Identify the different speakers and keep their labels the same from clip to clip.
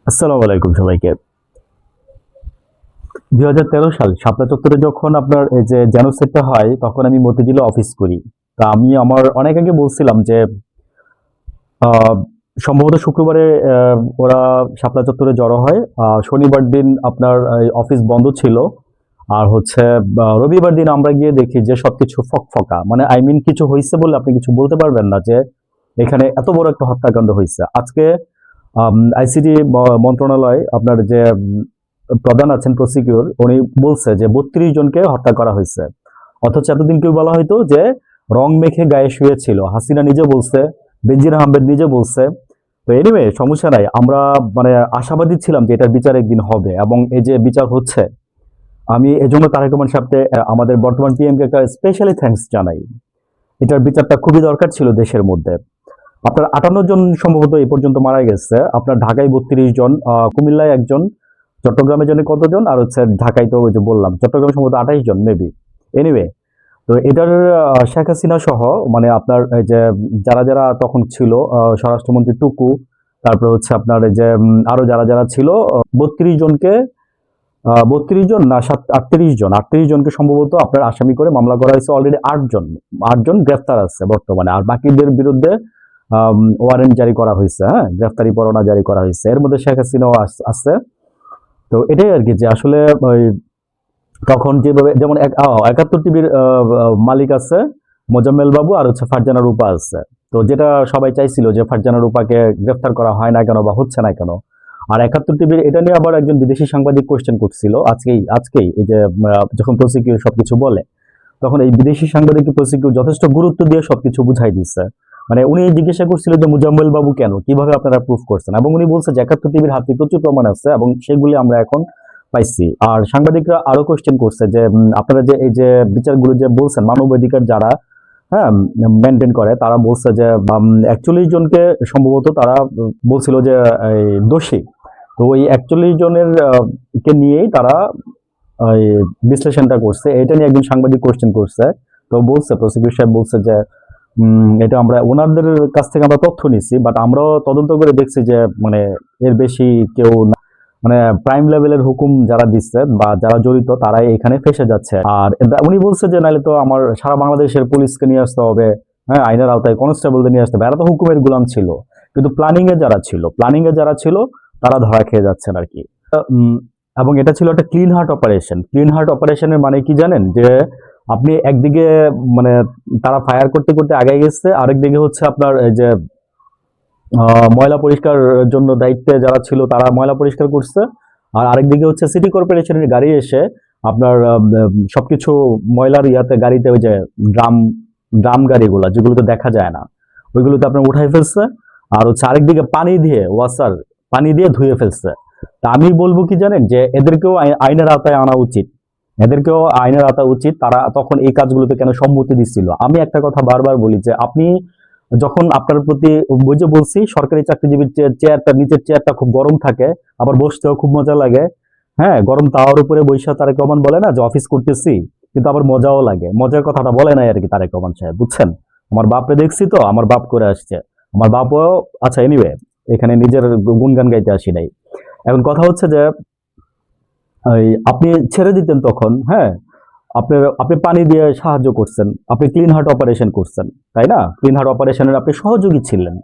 Speaker 1: আসসালামু আলাইকুম সবাইকে। 2013 সাল শাপলা চত্বরে যখন আপনার এই যে জেনোসাইডটা হয় তখন আমি মতিঝিলে অফিস করি। তা আমি আমার অনেক আগে বলছিলাম যে আহ, সম্ভবত শুক্রবারে ওরা শাপলা চত্বরে জড়ো হয়। শনিবার দিন আপনার এই অফিস বন্ধ ছিল। আর হচ্ছে রবিবার দিন আমরা গিয়ে দেখি যে সবকিছু ফকফকা, মানে আই মিন কিছু হয়েছে বলে আপনি কিছু বলতে পারবেন না যে এখানে এত বড় একটা হত্যাকাণ্ড হয়েছে আজকে। আইসিটি মন্ত্রণালয় আপনার যে প্রধান আছেন প্রসিকিউর, উনি বলছে যে 32 জনকে হত্যা করা হয়েছে। অথচ এতদিন কেউ বলা হয়তো যে রং মেখে গায়ে শুয়েছিল। হাসিনা নিজে বলছে, বেনজির আহমেদ নিজে বলছে। তো এনিওয়ে সমস্যা নাই, আমরা মানে আশাবাদী ছিলাম যে এটার বিচার একদিন হবে এবং এই যে বিচার হচ্ছে, আমি এজন্য তারেক রহমান সাহেবকে আমাদের বর্তমান পিএম কে একটা স্পেশালি থ্যাঙ্কস জানাই। এটার বিচারটা খুবই দরকার ছিল দেশের মধ্যে। আপনার 58 জন সম্ভবত এই পর্যন্ত মারা গেছে। আপনার ঢাকায় 32 জন, কুমিল্লায় একজন, চট্টগ্রামে জানি কতজন, আর হচ্ছে ঢাকায় তো ওই যে বললাম চট্টগ্রামে সম্ভবত 28 জন মেবি। এনিওয়ে, তো এটার শেখ হাসিনা সহ মানে আপনার এই যে যারা যারা তখন ছিল, স্বরাষ্ট্রমন্ত্রী টুকু, তারপরে হচ্ছে আপনার এই যে আরো যারা যারা ছিল, 32 জনকে, 32 জন না 38 জনকে সম্ভবত আপনার আসামি করে মামলা করা হয়েছে। অলরেডি 8 জন, 8 জন গ্রেফতার আছে বর্তমানে, আর বাকিদের বিরুদ্ধে ওয়ারেন্ট জারি করা হয়েছে, হ্যাঁ, গ্রেফতারি পরোয়ানা জারি করা হয়েছে। এর মধ্যে শেখ হাসিনাও আছে। তো এটাই আর কি, যে আসলে ওই তখন যেভাবে যেমন 71 টিভির মালিক আছে মোজাম্মেল বাবু, আর হচ্ছে ফারজানা রূপা আছে। তো যেটা সবাই চাইছিল যে ফারজানা রূপাকে গ্রেফতার করা হয় না কেন বা হচ্ছে না কেন। আর 71 টিভির এটা নিয়ে আবার একজন বিদেশি সাংবাদিক কোশ্চেন করছিল আজকেই আজকেই এই যে যখন প্রসিকিউর সবকিছু বলে, তখন এই বিদেশি সাংবাদিক প্রসিকিউর যথেষ্ট গুরুত্ব দিয়ে সবকিছু বুঝাই দিচ্ছে। মানে উনি জিজ্ঞাসা করছিল যে মুজাম্মেল বাবু কেন, কিভাবে আপনারা প্রুফ করছেন, এবং উনি বলছে যে 71 টিভির হাতে প্রচুর প্রমাণ আছে এবং সেগুলি আমরা এখন পাইছি। আর সাংবাদিকরা আরো কোশ্চেন করছে যে আপনারা যে এই যে বিচারগুলো যে বলছেন মানবাধিকার যারা, হ্যাঁ, মেনটেন করে, তারা বলছে যে 41 জনকে সম্ভবত তারা বলছিল যে এই দোষী। তো ওই 41 জনের কে নিয়েই তারা ওই বিশ্লেষণটা করছে। এটা নিয়ে একজন সাংবাদিক কোশ্চেন করছে। তো বলছে প্রসিকিউটর সাহেব বলছে যে এটা আমরা ওনাদের কাছ থেকে আমরা তথ্য নিচ্ছি, বাট আমরাও তদন্ত করে দেখছি যে মানে এর বেশি কেউ না, মানে প্রাইম লেভেলের হুকুম যারা দিচ্ছে বা যারা জড়িত তারাই এখানে ফেসে যাচ্ছে। আর উনি বলছে যে নাহলে তো আমার সারা বাংলাদেশের পুলিশকে নিয়ে আসতে হবে, হ্যাঁ, আইনের আওতায় কনস্টেবলদের নিয়ে আসতে হবে, এরা তো হুকুমের গোলাম ছিল। কিন্তু প্ল্যানিং এ যারা ছিল তারা ধরা খেয়ে যাচ্ছেন আর কি। উম, এবং এটা ছিল একটা clean heart operation. Clean heart অপারেশনের মানে কি জানেন, যে আপনি একদিকে মানে তারা ফায়ার করতে করতে আগায় গেছে, আরেকদিকে হচ্ছে আপনার এই যে ময়লা পরিষ্কার জন্য দায়িত্বে যারা ছিল তারা ময়লা পরিষ্কার করছে। আর আরেকদিকে হচ্ছে সিটি কর্পোরেশনের গাড়ি এসে আপনার সবকিছু ময়লার ইয়াতে গাড়িতে ওই যে ড্রাম ড্রাম গাড়িগুলা যেগুলোতে দেখা যায় না ওইগুলোতে আপনার উঠাই ফেলছে। আর হচ্ছে আরেকদিকে পানি দিয়ে ধুয়ে ফেলছে। তা আমি বলবো কি জানেন, যে এদেরকেও আইনের আওতায় আনা উচিত। এদেরকেও আইনের আওতা উচিত। তারা তখন এই কাজগুলোতে কেন সম্মতি দিচ্ছিল? আমি একটা কথা বারবার বলি যে আপনি যখন আপনার প্রতি ওই যে বলছি সরকারি চাকরিজীবীর চেয়ারটা, নিচের চেয়ারটা খুব গরম থাকে, আবার বসতেও খুব মজা লাগে। হ্যাঁ, গরম তাওয়ার উপরে বৈশা তারেক রহমান বলে না যে অফিস করতেছি, কিন্তু আবার মজাও লাগে। মজার কথাটা বলে নাই আর কি তারেক রহমান সাহেব, বুঝছেন? আমার বাপরে দেখছি, তো আমার বাপ করে আসছে, আমার বাপও। আচ্ছা, এনিওয়ে, এখানে নিজের গুণগান গাইতে আসি নাই। এখন কথা হচ্ছে যে আপনি ছেড়ে দিতেন তখন, হ্যাঁ, আপনি পানি দিয়ে সাহায্য করছেন, আপনি ক্লিন হার্ট অপারেশন করছেন, তাই না? ক্লিন হার্ট অপারেশনের আপনি সহযোগী ছিলেন।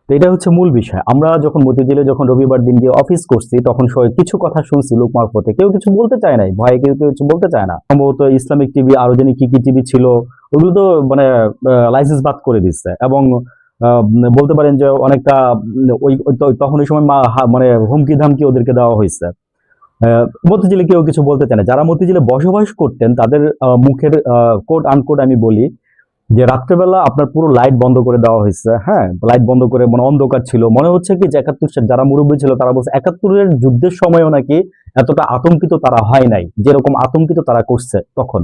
Speaker 1: তো এটা হচ্ছে মূল বিষয়। আমরা যখন মতিঝিলে যখন রবিবার দিন গিয়ে অফিস করছি তখন সবাই কিছু কথা শুনছি লোক মারফতে, কেউ কিছু বলতে চায় নাই, ভয়ে কেউ কেউ কিছু বলতে চায় না। সম্ভবত ইসলামিক টিভি আরো জানি কি কি টিভি ছিল, ওইগুলো তো মানে লাইসেন্স বাদ করে দিচ্ছে। এবং বলতে পারেন যে অনেকটা তখন ওই সময় মানে হুমকি ধামকি ওদেরকে দেওয়া হয়েছে। মতিঝিলে কেউ কিছু বলতে চায় না। যারা মতিঝিলে বসবাস করতেন তাদের মুখের কোট আনকোট আমি বলি যে রাত্রেবেলা আপনার পুরো লাইট বন্ধ করে দেওয়া হয়েছে। হ্যাঁ, লাইট বন্ধ করে, মানে অন্ধকার ছিল, মনে হচ্ছে কি যে 71 যারা মুরব্বী ছিল তারা বলছে 71-এর যুদ্ধের সময়ও নাকি এতটা আতঙ্কিত তারা হয় নাই যেরকম আতঙ্কিত তারা করছে তখন।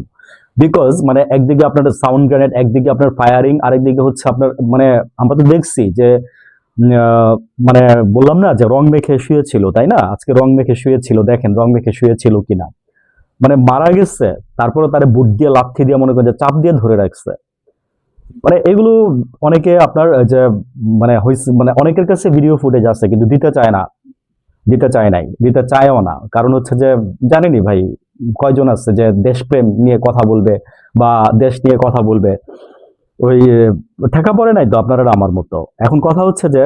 Speaker 1: বিকজ মানে একদিকে আপনার সাউন্ড গ্রেনেড, একদিকে আপনার ফায়ারিং, আরেকদিকে হচ্ছে আপনার মানে আমরা তো দেখছি যে মানে বললাম না যে রং মেখে শুয়েছিল, তাই না? আজকে রং মেখে শুয়েছিল, দেখেন রং মেখে শুয়েছিল কিনা। মানে মারা গেছে, তারপরে তারে বুট দিয়ে লাথি দিয়ে মনে করেন যে চাপ দিয়ে ধরে রাখছে। মানে এগুলো অনেকে আপনার যে মানে হইছে, মানে অনেকের কাছে ভিডিও ফুটেজ আছে কিন্তু দিতে চায় না। দিতে চায় নাই, দিতে চায়ও না। কারণ হচ্ছে যে জানেনই ভাই কয়জন আছে যে দেশপ্রেম নিয়ে কথা বলবে বা দেশ নিয়ে কথা বলবে, ওই ঠেকা পড়ে নাই তো আপনারা আমার মতো। এখন কথা হচ্ছে যে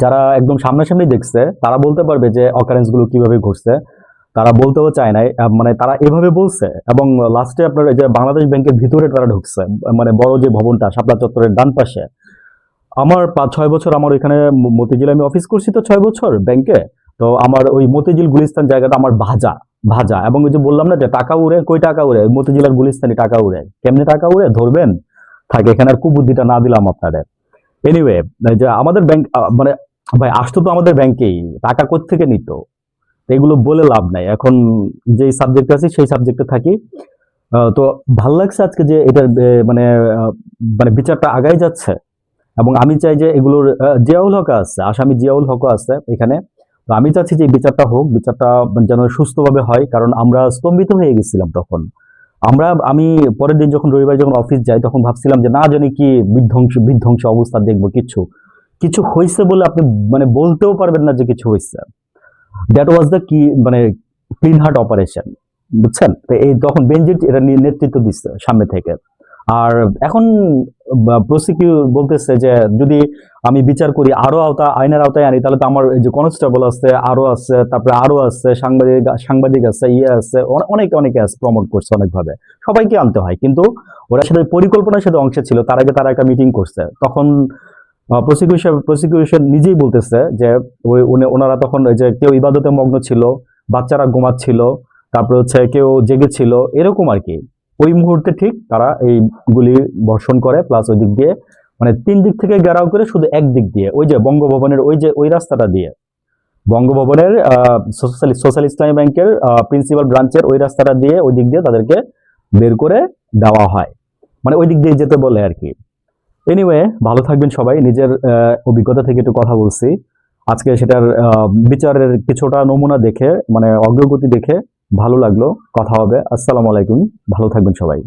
Speaker 1: যারা একদম সামনাসামনি দেখছে তারা বলতে পারবে যে অকারেন্স গুলো কিভাবে ঘটছে, তারা বলতেও চায় নাই, মানে তারা এভাবে বলছে। এবং লাস্টে আপনার এই যে বাংলাদেশ ব্যাংকের ভিতরে তারা ঢুকছে, মানে বড় যে ভবনটা শাপলা চত্বরের ডান পাশে। আমার 5-6 বছর আমার ওইখানে মতিঝিলে আমি অফিস করছি, তো 6 বছর ব্যাংকে। তো আমার ওই মতিঝিল গুলিস্তান জায়গাটা আমার ভাজা ভাজা। এবং ওই যে বললাম না যে টাকা উড়ে, কই টাকা উড়ে, মতিঝিল আর গুলিস্তানি টাকা উড়ে। কেমনে টাকা উড়ে ধরবেন, থাকে এখানে আর কুবুদ্ধিটা না দিলাম আপনাদের। এনিওয়ে, যে আমাদের ব্যাংক মানে ভাই আসতো তো আমাদের ব্যাংকেই, টাকা কোত্থেকে নিত, তো এগুলো বলে লাভ নাই। এখন যেই সাবজেক্ট আছে সেই সাবজেক্টে থাকি। তো ভাল লাগছে আজকে যে এটার মানে মানে বিচারটা আগাই যাচ্ছে। এবং আমি চাই যে এগুলোর জিয়াউল হক আছে, আসামি জিয়াউল হক আছে এখানে। তো আমি চাচ্ছি যে এই বিচারটা হোক, বিচারটা যেন সুস্থভাবে হয়। কারণ আমরা স্তম্ভিত হয়ে গেছিলাম তখন। আমি পরের দিন যখন রবিবার যখন অফিস যাই তখন ভাবছিলাম যে না জানি কি বিধ্বংস বিধ্বংস অবস্থা দেখবো। কিছু কিছু হয়েছে বলে আপনি মানে বলতেও পারবেন না যে কিছু হয়েছে। দ্যাট ওয়াজ দ্য কি, মানে ক্লিন হার্ট অপারেশন, বুঝছেন? তো এই তখন বেনজির এটা নেতৃত্ব দিচ্ছে সামনে থেকে। আর এখন প্রসিকিউট বলতেছে যে যদি আমি বিচার করি, আরো আইনের আওতায় আনি, তাহলে তো আমার এই যে কনস্টেবল আছে, আরো আছে, তারপরে আরো আছে, সাংবাদিক সাংবাদিক আছে, আছে, অনেকে অনেকে আছে, প্রমোট করছে অনেকভাবে, সবাইকে আনতে হয়। কিন্তু ওরা সাথে পরিকল্পনার সাথে অংশে ছিল। তার আগে তারা একটা মিটিং করছে, তখন প্রসিকিউশন নিজেই বলতেছে যে ওনারা তখন ওই যে কেউ ইবাদতে মগ্ন ছিল, বাচ্চারা ঘুমাচ্ছিল, তারপরে হচ্ছে কেউ জেগেছিল, এরকম আর কি। ওই মুহূর্তে ঠিক তারা এই গুলি বর্ষণ করে, প্লাস ওই দিক দিয়ে মানে 3 দিক থেকে ঘেরাও করে, শুধু এক দিক দিয়ে ওই যে বঙ্গভবনের ওই যে ওই রাস্তাটা দিয়ে, বঙ্গভবনের সোশ্যাল ইসলামী ব্যাংকের প্রিন্সিপাল ব্রাঞ্চের ওই রাস্তাটা দিয়ে, ওই দিক দিয়ে তাদেরকে বের করে দেওয়া হয়। মানে ওই দিক দিয়ে যেতে বলে আর কি। এনিওয়ে, ভালো থাকবেন সবাই। নিজের অভিজ্ঞতা থেকে একটু কথা বলছি আজকে, সেটার বিচারের কিছুটা নমুনা দেখে, মানে অগ্রগতি দেখে ভালো লাগলো। কথা হবে। আসসালামু আলাইকুম, ভালো থাকবেন সবাই।